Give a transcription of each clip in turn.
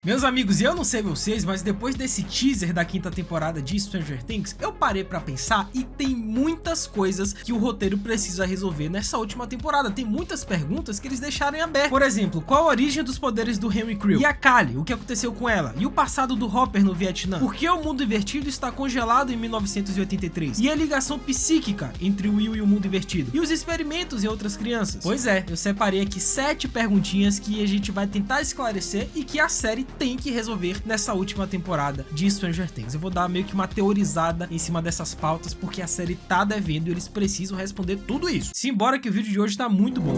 Meus amigos, eu não sei vocês, mas depois desse teaser da quinta temporada de Stranger Things, eu parei pra pensar e tem muitas coisas que o roteiro precisa resolver nessa última temporada. Tem muitas perguntas que eles deixaram em aberto. Por exemplo, qual a origem dos poderes do Henry Creel? E a Callie, o que aconteceu com ela? E o passado do Hopper no Vietnã? Por que o mundo invertido está congelado em 1983? E a ligação psíquica entre o Will e o mundo invertido? E os experimentos em outras crianças? Pois é, eu separei aqui 7 perguntinhas que a gente vai tentar esclarecer e que a série tem que resolver nessa última temporada de Stranger Things. Eu vou dar meio que uma teorizada em cima dessas pautas, porque a série tá devendo e eles precisam responder tudo isso. Simbora que o vídeo de hoje tá muito bom.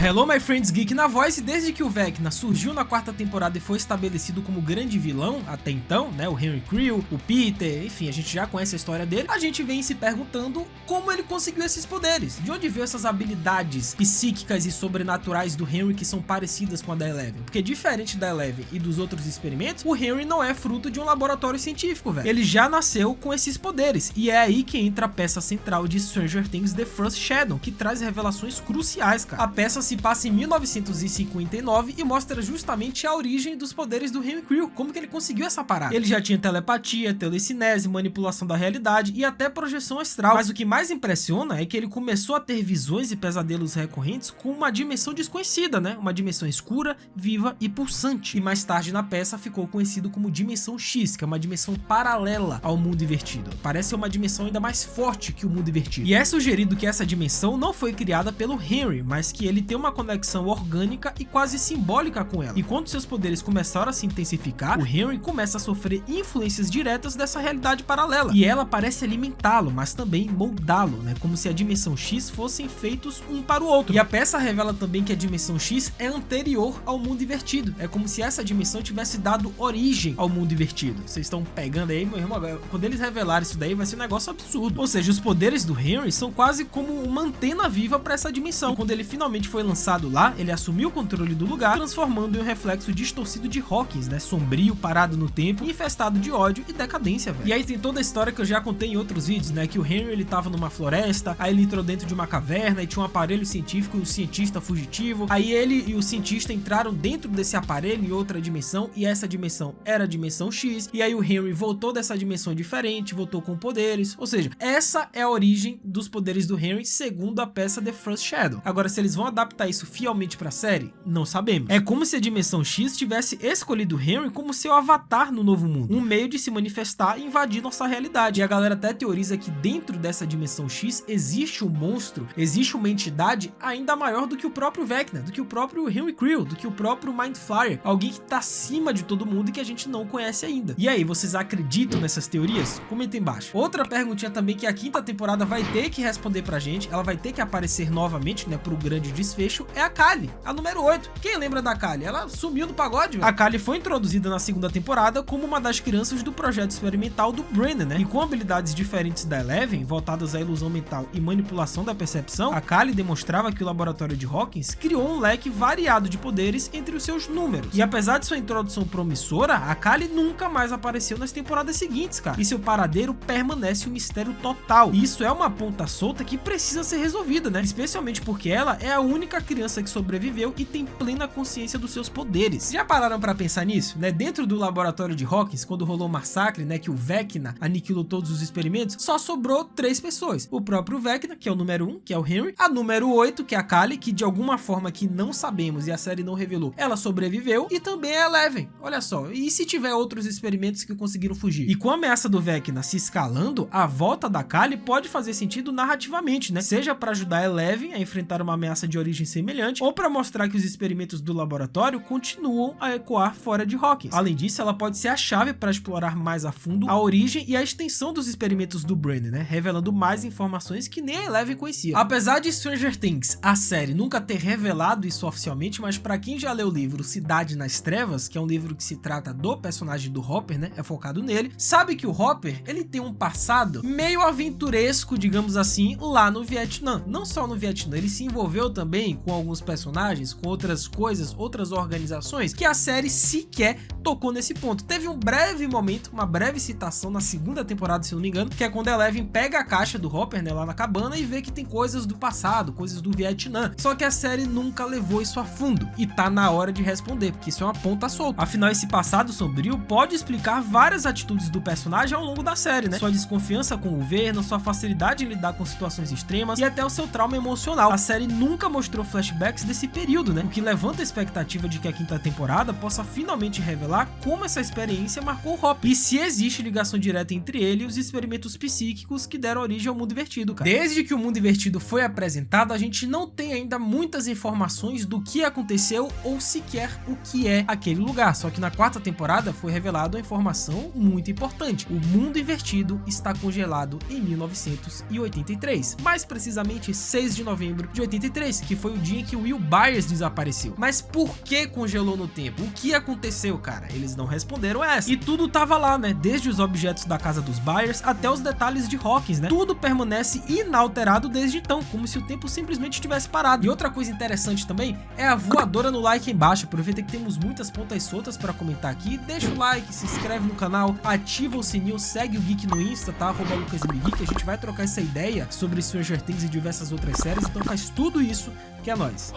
Hello my friends, Geek na voz. E desde que o Vecna surgiu na quarta temporada e foi estabelecido como grande vilão até então, né, o Henry Creel, o Peter, enfim, a gente já conhece a história dele, a gente vem se perguntando como ele conseguiu esses poderes, de onde veio essas habilidades psíquicas e sobrenaturais do Henry que são parecidas com a da Eleven, porque diferente da Eleven e dos outros experimentos, o Henry não é fruto de um laboratório científico, velho. Ele já nasceu com esses poderes, e é aí que entra a peça central de Stranger Things, The First Shadow, que traz revelações cruciais, cara. A peça se passa em 1959 e mostra justamente a origem dos poderes do Henry Creel, como que ele conseguiu essa parada. Ele já tinha telepatia, telecinese, manipulação da realidade e até projeção astral, mas o que mais impressiona é que ele começou a ter visões e pesadelos recorrentes com uma dimensão desconhecida, né? Uma dimensão escura, viva e pulsante. E mais tarde na peça ficou conhecido como Dimensão X, que é uma dimensão paralela ao mundo invertido. Parece ser uma dimensão ainda mais forte que o mundo invertido. E é sugerido que essa dimensão não foi criada pelo Henry, mas que ele tem uma conexão orgânica e quase simbólica com ela. E quando seus poderes começaram a se intensificar, o Henry começa a sofrer influências diretas dessa realidade paralela. E ela parece alimentá-lo, mas também moldá-lo, né? Como se a Dimensão X fossem feitos um para o outro. E a peça revela também que a Dimensão X é anterior ao mundo invertido. É como se essa dimensão tivesse dado origem ao mundo invertido. Vocês estão pegando aí, meu irmão? Quando eles revelarem isso daí, vai ser um negócio absurdo. Ou seja, os poderes do Henry são quase como uma antena viva para essa dimensão. E quando ele finalmente foi lançado lá, ele assumiu o controle do lugar, transformando em um reflexo distorcido de Hawkins, né? Sombrio, parado no tempo, infestado de ódio e decadência, velho. E aí tem toda a história que eu já contei em outros vídeos, né? Que o Henry, ele tava numa floresta, aí ele entrou dentro de uma caverna e tinha um aparelho científico e um cientista fugitivo. Aí ele e o cientista entraram dentro desse aparelho em outra dimensão, e essa dimensão era a Dimensão X, e aí o Henry voltou dessa dimensão diferente, voltou com poderes. Ou seja, essa é a origem dos poderes do Henry, segundo a peça The First Shadow. Agora, se eles vão adaptar isso fielmente pra série, não sabemos. É como se a Dimensão X tivesse escolhido Henry como seu avatar no novo mundo, um meio de se manifestar e invadir nossa realidade. E a galera até teoriza que dentro dessa Dimensão X existe um monstro, existe uma entidade ainda maior do que o próprio Vecna, do que o próprio Henry Creel, do que o próprio Mind Flayer, alguém que tá acima de todo mundo e que a gente não conhece ainda. E aí, vocês acreditam nessas teorias? Comenta aí embaixo. Outra perguntinha também que a quinta temporada vai ter que responder pra gente, ela vai ter que aparecer novamente, né, pro grande desfecho, é a Callie, a número 8. Quem lembra da Callie? Ela sumiu do pagode, velho. A Callie foi introduzida na segunda temporada como uma das crianças do projeto experimental do Brennan, né? E com habilidades diferentes da Eleven, voltadas à ilusão mental e manipulação da percepção, a Callie demonstrava que o laboratório de Hawkins criou um leque variado de poderes entre os seus números. E apesar de sua introdução promissora, a Callie nunca mais apareceu nas temporadas seguintes, cara. E seu paradeiro permanece um mistério total. E isso é uma ponta solta que precisa ser resolvida, né? Especialmente porque ela é a única criança que sobreviveu e tem plena consciência dos seus poderes. Já pararam pra pensar nisso, né? Dentro do laboratório de Hawkins, quando rolou o massacre, né, que o Vecna aniquilou todos os experimentos, só sobrou 3 pessoas. O próprio Vecna, que é o número 1, que é o Henry, a número 8, que é a Callie, que de alguma forma que não sabemos e a série não revelou, ela sobreviveu, e também a Eleven. Olha só, e se tiver outros experimentos que conseguiram fugir? E com a ameaça do Vecna se escalando, a volta da Callie pode fazer sentido narrativamente, né? Seja para ajudar a Eleven a enfrentar uma ameaça de origem semelhante, ou para mostrar que os experimentos do laboratório continuam a ecoar fora de Hawkins. Além disso, ela pode ser a chave para explorar mais a fundo a origem e a extensão dos experimentos do Brennan, né? Revelando mais informações que nem a Eleven conhecia. Apesar de Stranger Things, a série, nunca ter revelado isso oficialmente, mas para quem já leu o livro Cidade nas Trevas, que é um livro que se trata do personagem do Hopper, né? É focado nele, sabe que o Hopper, ele tem um passado meio aventuresco, digamos assim, lá no Vietnã. Não só no Vietnã, ele se envolveu também bem com alguns personagens, com outras coisas, outras organizações, que a série sequer tocou nesse ponto. Teve um breve momento, uma breve citação na segunda temporada, se não me engano, que é quando a Eleven pega a caixa do Hopper, né, lá na cabana e vê que tem coisas do passado, coisas do Vietnã. Só que a série nunca levou isso a fundo e tá na hora de responder, porque isso é uma ponta solta. Afinal, esse passado sombrio pode explicar várias atitudes do personagem ao longo da série, né? Sua desconfiança com o governo, sua facilidade em lidar com situações extremas e até o seu trauma emocional. A série nunca mostrou flashbacks desse período, né? O que levanta a expectativa de que a quinta temporada possa finalmente revelar como essa experiência marcou o Hopper e se existe ligação direta entre ele e os experimentos psíquicos que deram origem ao Mundo Invertido, cara. Desde que o Mundo Invertido foi apresentado, a gente não tem ainda muitas informações do que aconteceu ou sequer o que é aquele lugar. Só que na quarta temporada foi revelada uma informação muito importante. O Mundo Invertido está congelado em 1983. Mais precisamente 6 de novembro de 83, que foi o dia em que o Will Byers desapareceu. Mas por que congelou no tempo? O que aconteceu, cara? Eles não responderam essa. E tudo tava lá, né? Desde os objetos da casa dos Byers até os detalhes de Hawkins, né? Tudo permanece inalterado desde então, como se o tempo simplesmente tivesse parado. E outra coisa interessante também é a voadora no like aí embaixo. Aproveita que temos muitas pontas soltas para comentar aqui. Deixa o like, se inscreve no canal, ativa o sininho, segue o Geek no Insta, tá? @LucasMGeek. A gente vai trocar essa ideia sobre Stranger Things e diversas outras séries, então faz tudo isso que é nóis.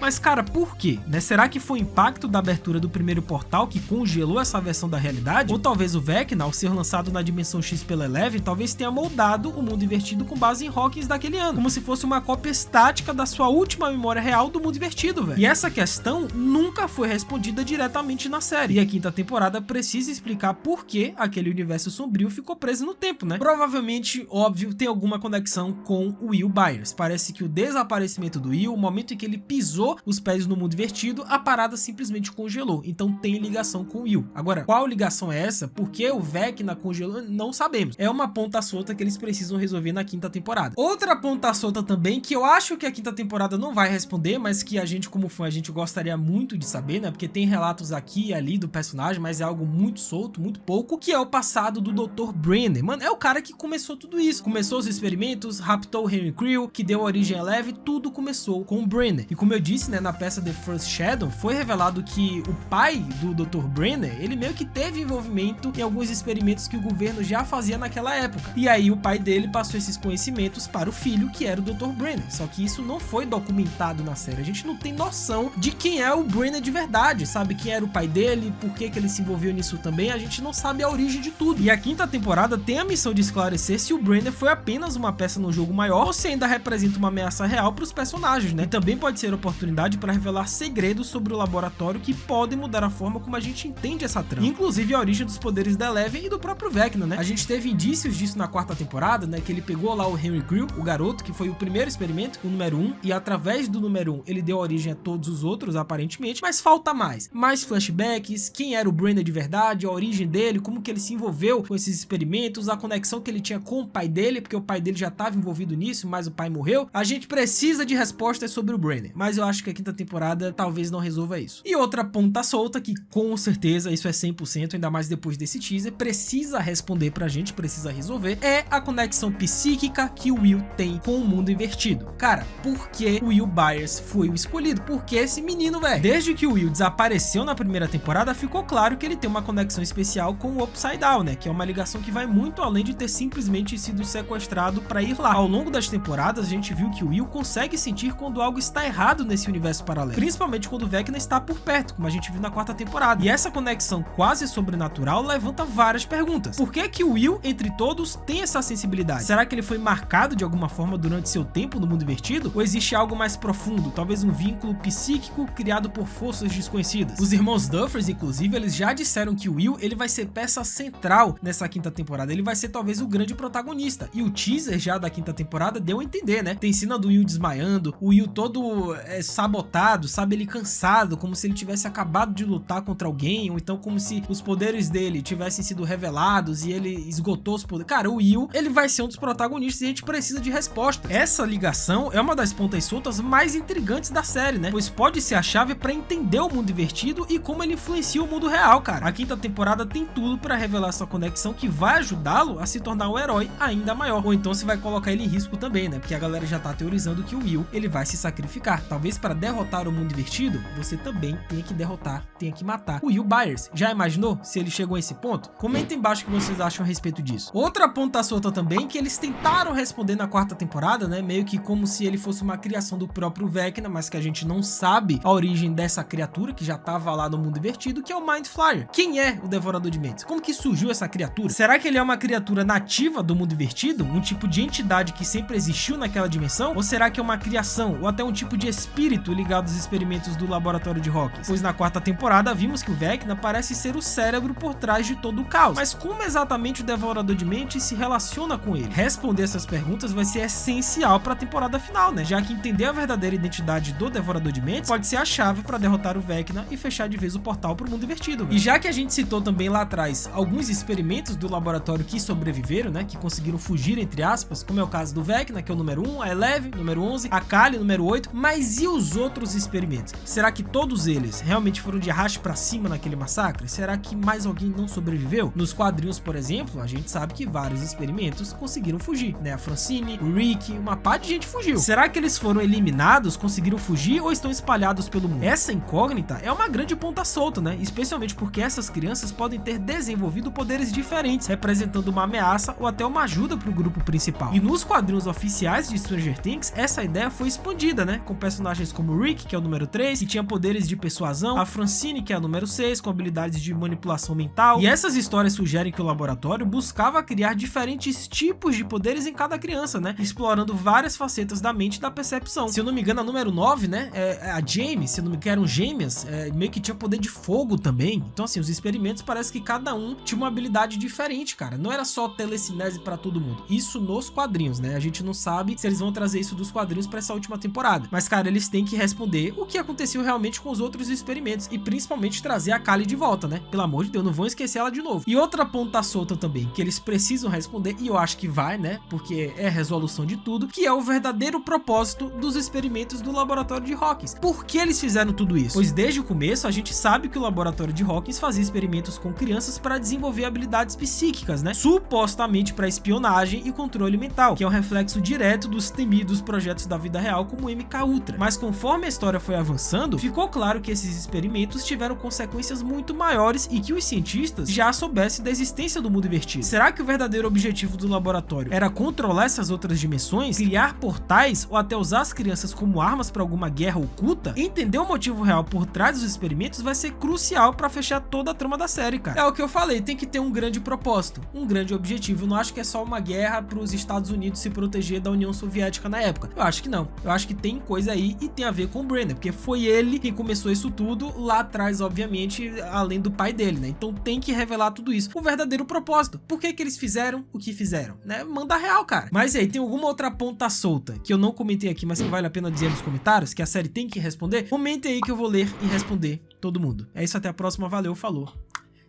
Mas cara, por quê? Né? Será que foi o impacto da abertura do primeiro portal que congelou essa versão da realidade? Ou talvez o Vecna, ao ser lançado na Dimensão X pela Eleven, talvez tenha moldado o Mundo Invertido com base em Hawkins daquele ano, como se fosse uma cópia estática da sua última memória real do Mundo Invertido, velho. E essa questão nunca foi respondida diretamente na série, e a quinta temporada precisa explicar por que aquele universo sombrio ficou preso no tempo, né? Provavelmente, óbvio, tem alguma conexão com o Will Byers. Parece que o desaparecimento do Will, o momento em que ele pisou os pés no Mundo Invertido, a parada simplesmente congelou. Então tem ligação com o Will. Agora, qual ligação é essa? Por que o Vecna congelou? Não sabemos. É uma ponta solta que eles precisam resolver na quinta temporada. Outra ponta solta também, que eu acho que a quinta temporada não vai responder, mas que a gente, como fã, a gente gostaria muito de saber, né? Porque tem relatos aqui e ali do personagem, mas é algo muito solto, muito pouco, que é o passado do Dr. Brenner. Mano, é o cara que começou tudo isso. Começou os experimentos, raptou o Henry Creel, que deu origem a Eleven, tudo começou com o Brenner. E como eu disse, né, na peça The First Shadow, foi revelado que o pai do Dr. Brenner, ele meio que teve envolvimento em alguns experimentos que o governo já fazia naquela época. E aí o pai dele passou esses conhecimentos para o filho, que era o Dr. Brenner. Só que isso não foi documentado na série. A gente não tem noção de quem é o Brenner de verdade, sabe? Quem era o pai dele, por que ele se envolveu nisso também, a gente não sabe a origem de tudo. E a quinta temporada tem a missão de esclarecer se o Brenner foi apenas uma peça no jogo maior ou se ainda representa uma ameaça real para os personagens, né? E também pode ser oportunidade para revelar segredos sobre o laboratório que podem mudar a forma como a gente entende essa trama, inclusive a origem dos poderes da Eleven e do próprio Vecna, né? A gente teve indícios disso na quarta temporada, né? Que ele pegou lá o Henry Creel, o garoto, que foi o primeiro experimento, o número 1, e através do número 1 ele deu origem a todos os outros, aparentemente, mas falta mais flashbacks, quem era o Brenner de verdade, a origem dele, como que ele se envolveu com esses experimentos, a conexão que ele tinha com o pai dele, porque o pai dele já estava envolvido nisso, mas o pai morreu. A gente precisa de respostas sobre o Brenner, mas eu acho que a quinta temporada talvez não resolva isso. E outra ponta solta que com certeza isso é 100%, ainda mais depois desse teaser, precisa responder pra gente, precisa resolver, é a conexão psíquica que o Will tem com o Mundo Invertido. Cara, por que o Will Byers foi o escolhido? Por que esse menino, velho? Desde que o Will desapareceu na primeira temporada, ficou claro que ele tem uma conexão especial com o Upside Down, né? Que é uma ligação que vai muito além de ter simplesmente sido sequestrado pra ir lá. Ao longo das temporadas, a gente viu que o Will consegue sentir quando algo está errado nesse universo paralelo, principalmente quando o Vecna está por perto, como a gente viu na quarta temporada. E essa conexão quase sobrenatural levanta várias perguntas. Por que o Will, entre todos, tem essa sensibilidade? Será que ele foi marcado de alguma forma durante seu tempo no Mundo Invertido? Ou existe algo mais profundo, talvez um vínculo psíquico criado por forças desconhecidas? Os irmãos Duffers, inclusive, eles já disseram que o Will, ele vai ser peça central nessa quinta temporada. Ele vai ser talvez o grande protagonista. E o teaser já da quinta temporada deu a entender, né? Tem cena do Will desmaiando, o Will todo todo sabotado, sabe, ele cansado, como se ele tivesse acabado de lutar contra alguém, ou então como se os poderes dele tivessem sido revelados e ele esgotou os poderes. Cara, o Will, ele vai ser um dos protagonistas e a gente precisa de resposta. Essa ligação é uma das pontas soltas mais intrigantes da série, né? Pois pode ser a chave pra entender o mundo invertido e como ele influencia o mundo real, cara. A quinta temporada tem tudo pra revelar essa conexão que vai ajudá-lo a se tornar um herói ainda maior. Ou então se vai colocar ele em risco também, né? Porque a galera já tá teorizando que o Will, ele vai se sacrificar. Talvez para derrotar o mundo invertido, você também tenha que matar o Will Byers. Já imaginou se ele chegou a esse ponto? Comenta embaixo o que vocês acham a respeito disso. Outra ponta solta também que eles tentaram responder na quarta temporada, né? Meio que como se ele fosse uma criação do próprio Vecna, mas que a gente não sabe a origem dessa criatura que já tava lá no mundo invertido, que é o Mind Flayer. Quem é o Devorador de Mentes? Como que surgiu essa criatura? Será que ele é uma criatura nativa do mundo invertido? Um tipo de entidade que sempre existiu naquela dimensão? Ou será que é uma criação? Ou até um tipo de espírito ligado aos experimentos do laboratório de Hawkins? Pois na quarta temporada vimos que o Vecna parece ser o cérebro por trás de todo o caos. Mas como exatamente o Devorador de Mentes se relaciona com ele? Responder essas perguntas vai ser essencial para a temporada final, né? Já que entender a verdadeira identidade do Devorador de Mentes pode ser a chave para derrotar o Vecna e fechar de vez o portal para o mundo invertido. E já que a gente citou também lá atrás alguns experimentos do laboratório que sobreviveram, né? Que conseguiram fugir, entre aspas, como é o caso do Vecna, que é o número 1, a Eleven, número 11, a Kali, número 8, mas e os outros experimentos? Será que todos eles realmente foram de arraste pra cima naquele massacre? Será que mais alguém não sobreviveu? Nos quadrinhos, por exemplo, a gente sabe que vários experimentos conseguiram fugir, né? A Francine, o Rick, uma parte de gente fugiu. Será que eles foram eliminados, conseguiram fugir ou estão espalhados pelo mundo? Essa incógnita é uma grande ponta solta, né? Especialmente porque essas crianças podem ter desenvolvido poderes diferentes, representando uma ameaça ou até uma ajuda pro grupo principal. E nos quadrinhos oficiais de Stranger Things, essa ideia foi expandida, né? Com personagens como o Rick, que é o número 3, que tinha poderes de persuasão, a Francine, que é a número 6, com habilidades de manipulação mental. E essas histórias sugerem que o laboratório buscava criar diferentes tipos de poderes em cada criança, né? Explorando várias facetas da mente e da percepção. Se eu não me engano, a número 9, né? A Jamie, se eu não me engano, eram gêmeas, meio que tinha poder de fogo também. Então, assim, os experimentos parece que cada um tinha uma habilidade diferente, cara. Não era só telecinese pra todo mundo. Isso nos quadrinhos, né? A gente não sabe se eles vão trazer isso dos quadrinhos pra essa última temporada. Mas, cara, eles têm que responder o que aconteceu realmente com os outros experimentos e principalmente trazer a Kali de volta, né? Pelo amor de Deus, não vão esquecer ela de novo. E outra ponta solta também, que eles precisam responder, e eu acho que vai, né? Porque é a resolução de tudo, que é o verdadeiro propósito dos experimentos do laboratório de Hawkins. Por que eles fizeram tudo isso? Pois desde o começo a gente sabe que o laboratório de Hawkins fazia experimentos com crianças para desenvolver habilidades psíquicas, né? Supostamente para espionagem e controle mental, que é um reflexo direto dos temidos projetos da vida real como o MK Ultra. Mas conforme a história foi avançando, ficou claro que esses experimentos tiveram consequências muito maiores e que os cientistas já soubessem da existência do mundo invertido. Será que o verdadeiro objetivo do laboratório era controlar essas outras dimensões, criar portais ou até usar as crianças como armas para alguma guerra oculta? Entender o motivo real por trás dos experimentos vai ser crucial para fechar toda a trama da série, cara. É o que eu falei, tem que ter um grande propósito, um grande objetivo. Eu não acho que é só uma guerra para os Estados Unidos se proteger da União Soviética na época. Eu acho que não. Eu acho que tem coisa aí e tem a ver com o Brenner, porque foi ele quem começou isso tudo lá atrás, obviamente, além do pai dele, né? Então tem que revelar tudo isso. O verdadeiro propósito. Por que que eles fizeram o que fizeram, né? Manda real, cara. Mas aí, tem alguma outra ponta solta que eu não comentei aqui, mas que vale a pena dizer nos comentários, que a série tem que responder? Comente aí que eu vou ler e responder todo mundo. É isso, até a próxima. Valeu, falou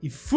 e fui!